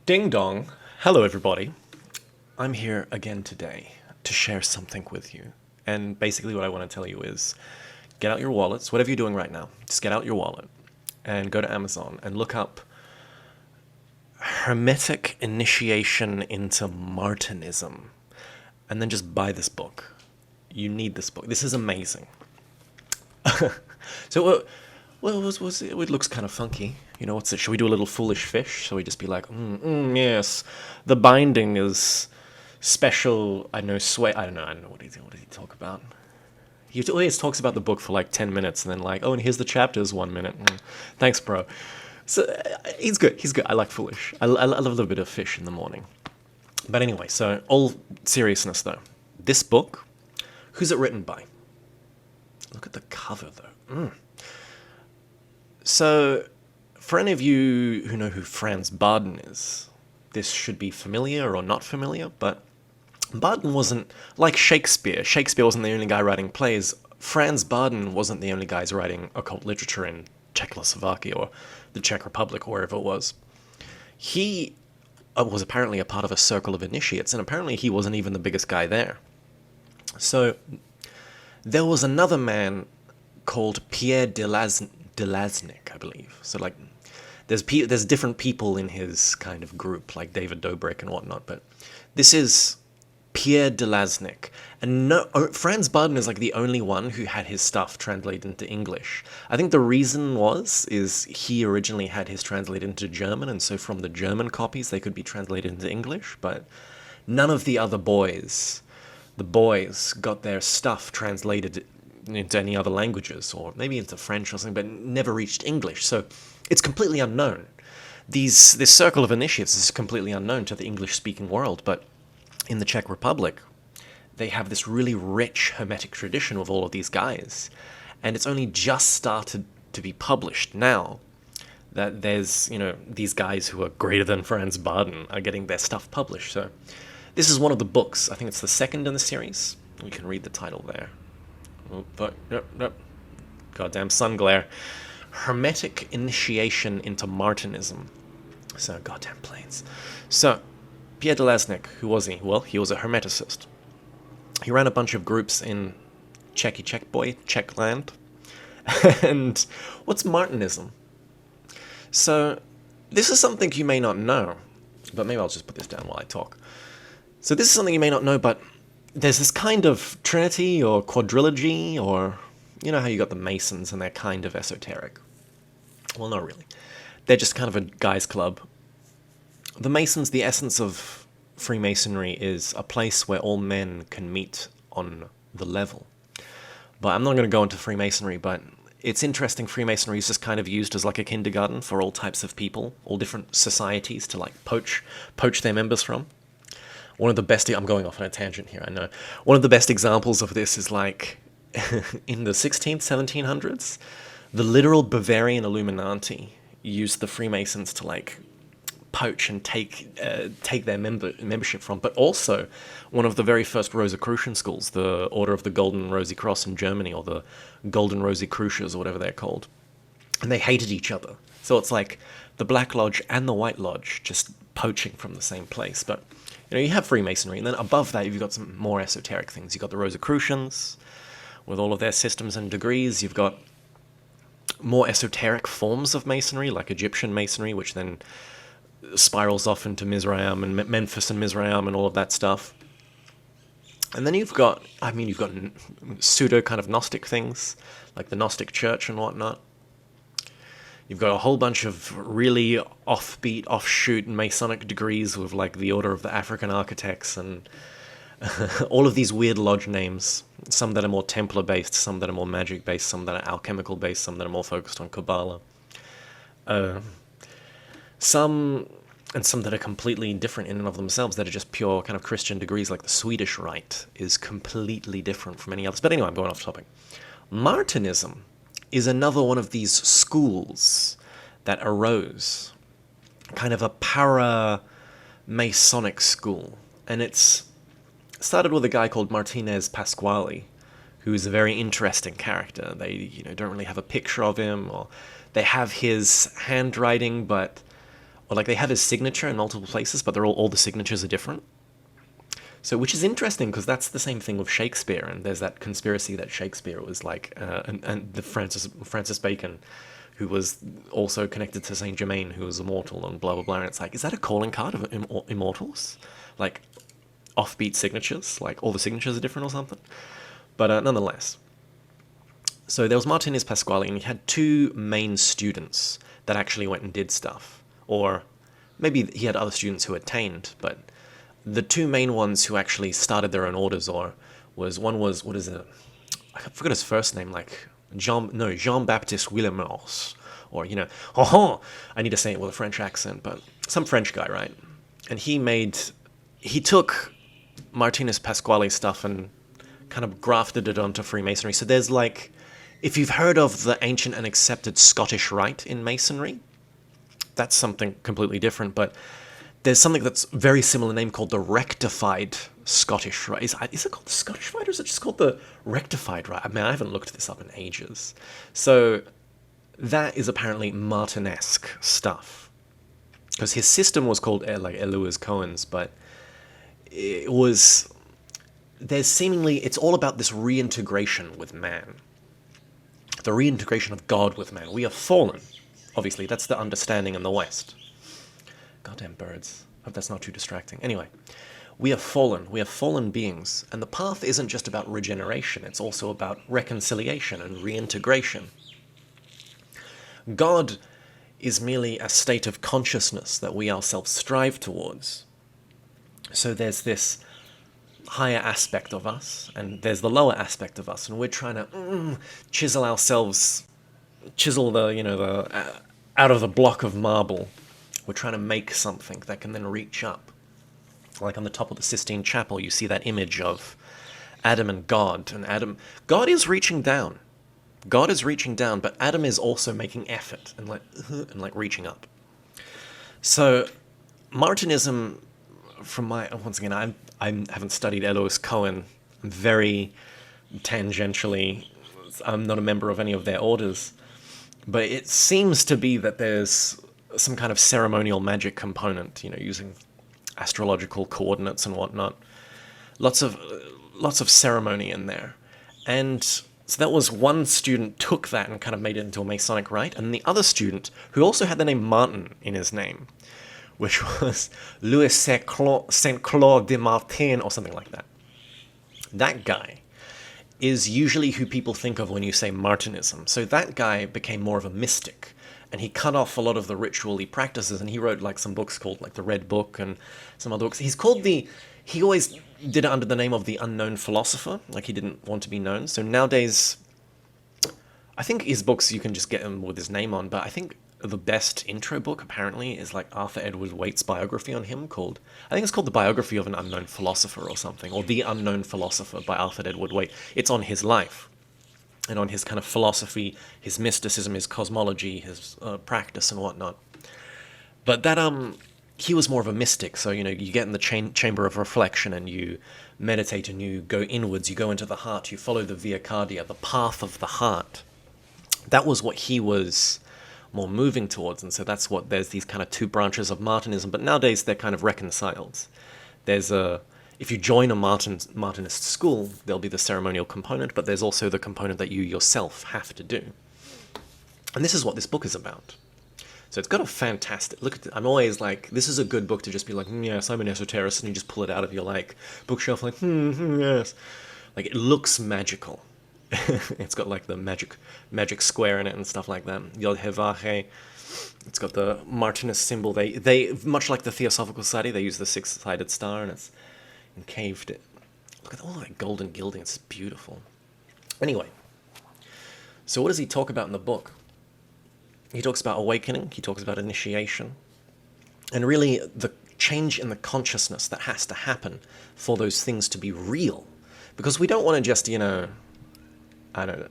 Ding dong. Hello, everybody. I'm here again today to share something with you. And basically, what I want to tell you is get out your wallets, whatever you're doing right now, just get out your wallet and go to Amazon and look up Hermetic Initiation into Martinism. And then just buy this book. You need this book. This is amazing. So, it looks kind of funky. You know, what's it? Should we do a little foolish fish? Shall we just be like, yes, the binding is special. I know, I don't know. What did he talk about? He always talks about the book for like 10 minutes and then like, oh, and here's the chapters, 1 minute. Thanks, bro. So, he's good. He's good. I like foolish. I love a little bit of fish in the morning. But anyway, so all seriousness though. This book, who's it written by? Look at the cover though. So, for any of you who know who Franz Barden is, this should be familiar or not familiar, but Barden wasn't like Shakespeare. Shakespeare wasn't the only guy writing plays. Franz Barden wasn't the only guy writing occult literature in Czechoslovakia or the Czech Republic or wherever it was. He was apparently a part of a circle of initiates, and apparently he wasn't even the biggest guy there. So, there was another man called Pierre de Lasnik, I believe. So, like, there's different people in his kind of group, like David Dobrik and whatnot, but this is Pierre de Lasnik. And Franz Barden is like the only one who had his stuff translated into English. I think the reason is he originally had his translated into German, and so from the German copies they could be translated into English, but none of the other boys, got their stuff translated into any other languages, or maybe into French or something, but never reached English. So it's completely unknown. This circle of initiates is completely unknown to the English-speaking world, but in the Czech Republic, they have this really rich Hermetic tradition with all of these guys, and it's only just started to be published now that there's, these guys who are greater than Franz Barden are getting their stuff published. So this is one of the books. I think it's the second in the series. You can read the title there. Oh, but, nope. Goddamn sun glare. Hermetic Initiation into Martinism. So, goddamn planes. So, Pierre de Lasnik, who was he? Well, he was a Hermeticist. He ran a bunch of groups in Czech land. And what's Martinism? So, this is something you may not know, but maybe I'll just put this down while I talk. So this is something you may not know, but there's this kind of trinity or quadrilogy, or you know how you got the Masons and they're kind of esoteric. Well, not really. They're just kind of a guy's club. The Masons, the essence of Freemasonry is a place where all men can meet on the level. But I'm not going to go into Freemasonry, but it's interesting. Freemasonry is just kind of used as like a kindergarten for all types of people, all different societies to like poach their members from. One of the best, I'm going off on a tangent here, I know. One of the best examples of this is like in the 16th, 1700s, the literal Bavarian Illuminati used the Freemasons to like poach and take their membership from, but also one of the very first Rosicrucian schools, the Order of the Golden Rosy Cross in Germany, or the Golden Rosicrucians, or whatever they're called. And they hated each other. So it's like the Black Lodge and the White Lodge just poaching from the same place. But you have Freemasonry, and then above that you've got some more esoteric things. You've got the Rosicrucians with all of their systems and degrees. You've got more esoteric forms of Masonry, like Egyptian Masonry, which then spirals off into Mizraim and Memphis and Mizraim and all of that stuff. And then you've got pseudo kind of Gnostic things, like the Gnostic Church and whatnot. You've got a whole bunch of really offbeat, offshoot Masonic degrees with like the Order of the African Architects and all of these weird lodge names. Some that are more Templar-based, some that are more magic-based, some that are alchemical-based, some that are more focused on Kabbalah. Some that are completely different in and of themselves, that are just pure kind of Christian degrees, like the Swedish Rite is completely different from any others. But anyway, I'm going off topic. Martinism is another one of these schools that arose, kind of a para-Masonic school. And it's started with a guy called Martinez Pasquale, who is a very interesting character. They don't really have a picture of him, or they have his handwriting, but or like they have his signature in multiple places, but they're all the signatures are different. So, which is interesting because that's the same thing with Shakespeare, and there's that conspiracy that Shakespeare was like, and the Francis Bacon, who was also connected to Saint Germain, who was immortal, and blah blah blah. And it's like, is that a calling card of immortals? Like offbeat signatures, like all the signatures are different or something. But nonetheless, so there was Martinez Pasquale, and he had two main students that actually went and did stuff, or maybe he had other students who attained, but the two main ones who actually started their own orders, or one was what is it? I forgot his first name, like Jean-Baptiste Willemors, or I need to say it with a French accent, but some French guy, right? And he took Martinez Pasquale's stuff and kind of grafted it onto Freemasonry. So there's like, if you've heard of the ancient and accepted Scottish Rite in Masonry, that's something completely different, but there's something that's very similar name called the rectified Scottish Rite. Is it called the Scottish Rite, or is it just called the rectified Rite? I mean, I haven't looked this up in ages. So that is apparently Martinesque stuff. Because his system was called like Elua's Cohen's, but it's all about this reintegration with man. The reintegration of God with man. We are fallen. Obviously, that's the understanding in the West. Goddamn birds. Hope that's not too distracting. Anyway, we are fallen. We are fallen beings. And the path isn't just about regeneration. It's also about reconciliation and reintegration. God is merely a state of consciousness that we ourselves strive towards. So there's this higher aspect of us, and there's the lower aspect of us, and we're trying to chisel the out of the block of marble. We're trying to make something that can then reach up. Like on the top of the Sistine Chapel, you see that image of Adam and God, and God is reaching down. God is reaching down, but Adam is also making effort and like reaching up. So Martinism, once again, I haven't studied Eloise Cohen. I'm very tangentially, I'm not a member of any of their orders, but it seems to be that there's some kind of ceremonial magic component, using astrological coordinates and whatnot. Lots of ceremony in there. And so that was one student took that and kind of made it into a Masonic rite, and the other student, who also had the name Martin in his name, which was Louis Saint-Claude de Martin, or something like that. That guy is usually who people think of when you say Martinism. So that guy became more of a mystic, and he cut off a lot of the ritual practices, and he wrote like some books called like the Red Book and some other books. He always did it under the name of the unknown philosopher, like he didn't want to be known. So nowadays, I think his books you can just get him with his name on, but I think the best intro book apparently is like Arthur Edward Waite's biography on him I think it's called The Biography of an Unknown Philosopher or something, or The Unknown Philosopher by Arthur Edward Waite. It's on his life and on his kind of philosophy, his mysticism, his cosmology, his practice and whatnot. But that he was more of a mystic, so you get in the chamber of reflection and you meditate and you go inwards, you go into the heart, you follow the via cardia, the path of the heart. That was what he was more moving towards, and so there's these kind of two branches of Martinism, but nowadays they're kind of reconciled. If you join a Martinist school, there'll be the ceremonial component, but there's also the component that you yourself have to do. And this is what this book is about. So it's got a fantastic look. I'm always like, this is a good book to just be like, yes, I'm an esotericist, and you just pull it out of your like bookshelf, like, yes. Like, it looks magical. It's got like the magic square in it and stuff like that. Yod Hevache. It's got the Martinist symbol. They much like the Theosophical Society, they use the six-sided star, and it's encaved. Look at all that golden gilding. It's beautiful. Anyway, so what does he talk about in the book? He talks about awakening. He talks about initiation, and really the change in the consciousness that has to happen for those things to be real. Because we don't want to just, I don't know.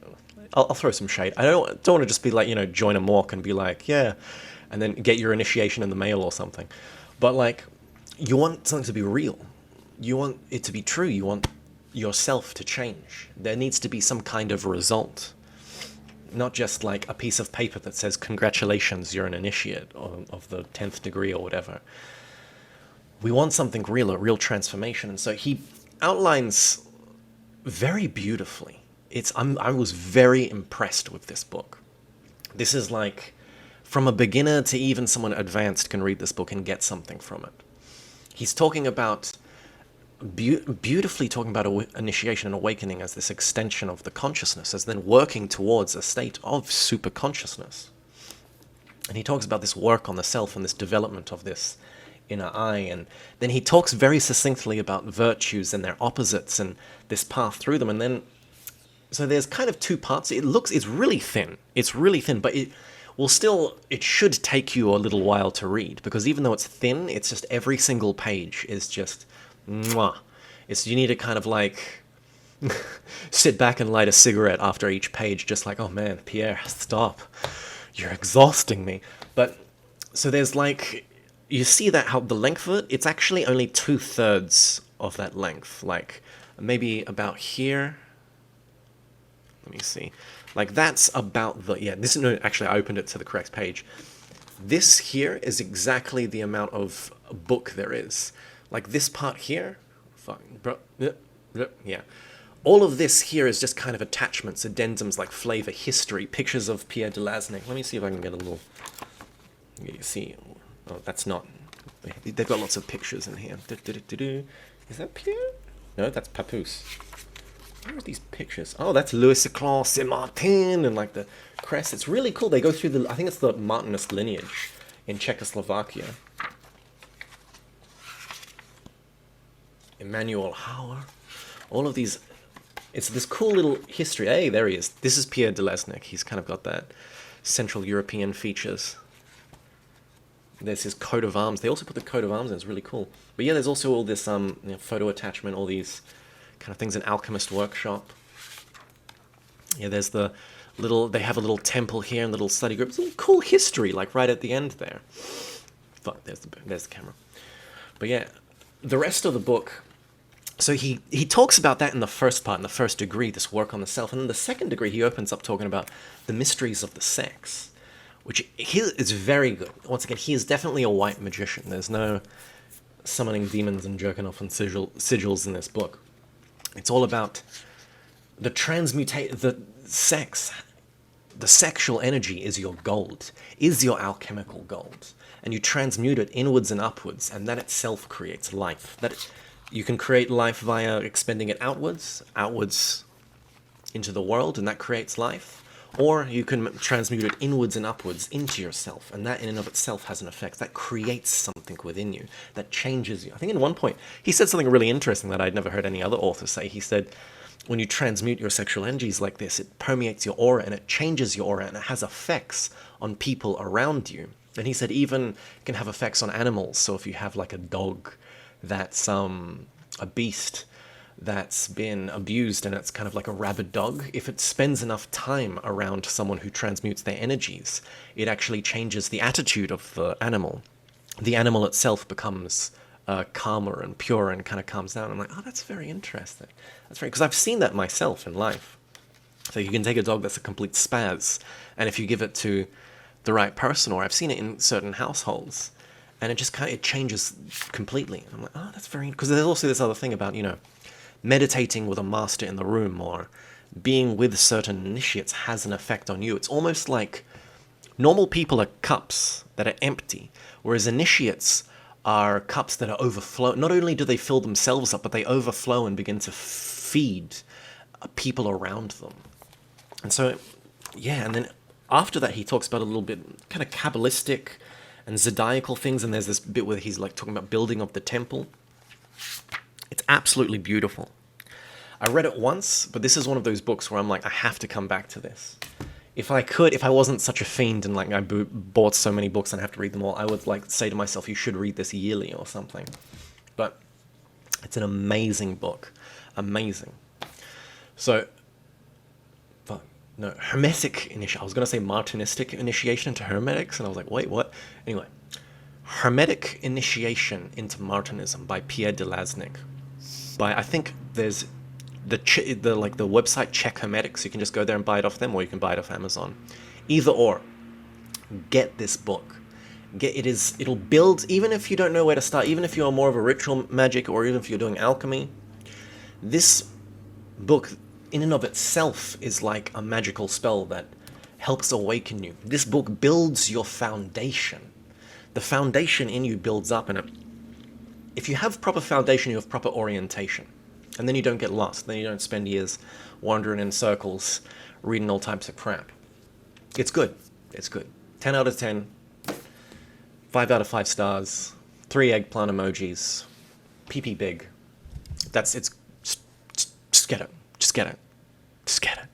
I'll throw some shade. I don't want to just be like, join a morgue and be like, yeah, and then get your initiation in the mail or something. But like, you want something to be real. You want it to be true. You want yourself to change. There needs to be some kind of result. not just like a piece of paper that says, congratulations, you're an initiate of the 10th degree or whatever. We want something real, a real transformation. And so he outlines very beautifully. I was very impressed with this book. This is like, from a beginner to even someone advanced can read this book and get something from it. He's talking about, beautifully talking about initiation and awakening as this extension of the consciousness, as then working towards a state of super consciousness. And he talks about this work on the self and this development of this inner eye, and then he talks very succinctly about virtues and their opposites and this path through them. And then, so there's kind of two parts. It's really thin. It's really thin, but it should take you a little while to read, because even though it's thin, it's just every single page is just, mwah. You need to kind of like sit back and light a cigarette after each page, just like, oh man, Pierre, stop. You're exhausting me. But, so there's like, you see that how the length of it, it's actually only 2/3 of that length. Like, maybe about here. Let me see. Like, that's about the, no, actually, I opened it to the correct page. This here is exactly the amount of book there is. Like, this part here, yeah. All of this here is just kind of attachments, addendums, like flavor, history, pictures of Pierre de Lasnik. Let me see if I can get a little, you see, oh, that's not, they've got lots of pictures in here. Is that Pierre? No, that's Papoose. Where are these pictures? Oh, that's Louis Claude Saint Martin and like the crest. It's really cool. They go through I think it's the Martinist lineage in Czechoslovakia. Emmanuel Hauer. All of these. It's this cool little history. Hey, there he is. This is Pierre de Lasnik. He's kind of got that Central European features. There's his coat of arms. They also put the coat of arms in. It's really cool. But yeah, there's also all this photo attachment, all these kind of things in Alchemist Workshop. Yeah, there's the little, they have a little temple here and little study group. It's a cool history, like right at the end there. Fuck, there's the camera. But yeah, the rest of the book, so he talks about that in the first part, in the first degree, this work on the self. And in the second degree, he opens up talking about the mysteries of the sex, which is very good. Once again, he is definitely a white magician. There's no summoning demons and jerking off on sigils in this book. It's all about the sex. The sexual energy is your gold, is your alchemical gold. And you transmute it inwards and upwards, and that itself creates life. You can create life via expending it outwards into the world, and that creates life. Or you can transmute it inwards and upwards into yourself, and that in and of itself has an effect. That creates something within you, that changes you. I think in one point, he said something really interesting that I'd never heard any other author say. He said, when you transmute your sexual energies like this, it permeates your aura, and it changes your aura, and it has effects on people around you. And he said even it can have effects on animals. So if you have like a dog that's a beast that's been abused and it's kind of like a rabid dog, if it spends enough time around someone who transmutes their energies, it actually changes the attitude of the animal. The animal itself becomes calmer and pure and kind of calms down. I'm like, oh, that's very interesting. That's very, because I've seen that myself in life. So you can take a dog that's a complete spaz, and if you give it to the right person, or I've seen it in certain households, and it changes completely. I'm like, oh, that's very, because there's also this other thing about, meditating with a master in the room or being with certain initiates has an effect on you. It's almost like normal people are cups that are empty, whereas initiates are cups that are overflow. Not only do they fill themselves up, but they overflow and begin to feed people around them. And so, yeah, and then after that he talks about a little bit kind of Kabbalistic and zodiacal things, and there's this bit where he's like talking about building of the temple. It's absolutely beautiful. I read it once, but this is one of those books where I'm like, I have to come back to this. If I wasn't such a fiend and like I bought so many books and I have to read them all, I would like say to myself, you should read this yearly or something. But it's an amazing book. Amazing. So, Hermetic Initiation. I was going to say Martinistic Initiation into Hermetics, and I was like, wait, what? Anyway, Hermetic Initiation into Martinism by Pierre de Lasnik. I think there's the website Check Hermetic, so you can just go there and buy it off them, or you can buy it off Amazon. Either or, get this book. It'll build, even if you don't know where to start, even if you're more of a ritual magic, or even if you're doing alchemy. This book, in and of itself, is like a magical spell that helps awaken you. This book builds your foundation. The foundation in you builds up, and if you have proper foundation, you have proper orientation. And then you don't get lost. Then you don't spend years wandering in circles, reading all types of crap. It's good. It's good. 10 out of 10. 5 out of 5 stars. 3 eggplant emojis. PP big. Just get it. Just get it. Just get it.